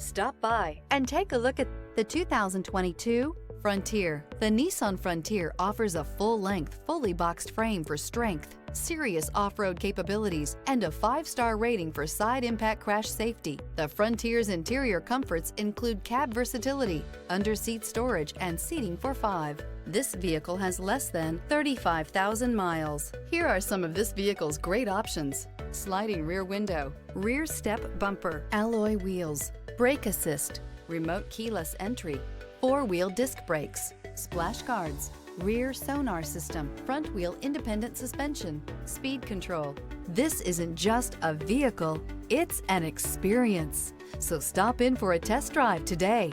Stop by and take a look at the 2022 Frontier. The Nissan Frontier offers a full-length, fully boxed frame for strength, serious off-road capabilities, and a 5-star rating for side impact crash safety. The Frontier's interior comforts include cab versatility, under-seat storage, and seating for 5. This vehicle has less than 35,000 miles. Here are some of this vehicle's great options: sliding rear window, rear step bumper, alloy wheels, brake assist, remote keyless entry, 4-wheel disc brakes, splash guards, rear sonar system, front wheel independent suspension, speed control. This isn't just a vehicle, it's an experience. So stop in for a test drive today.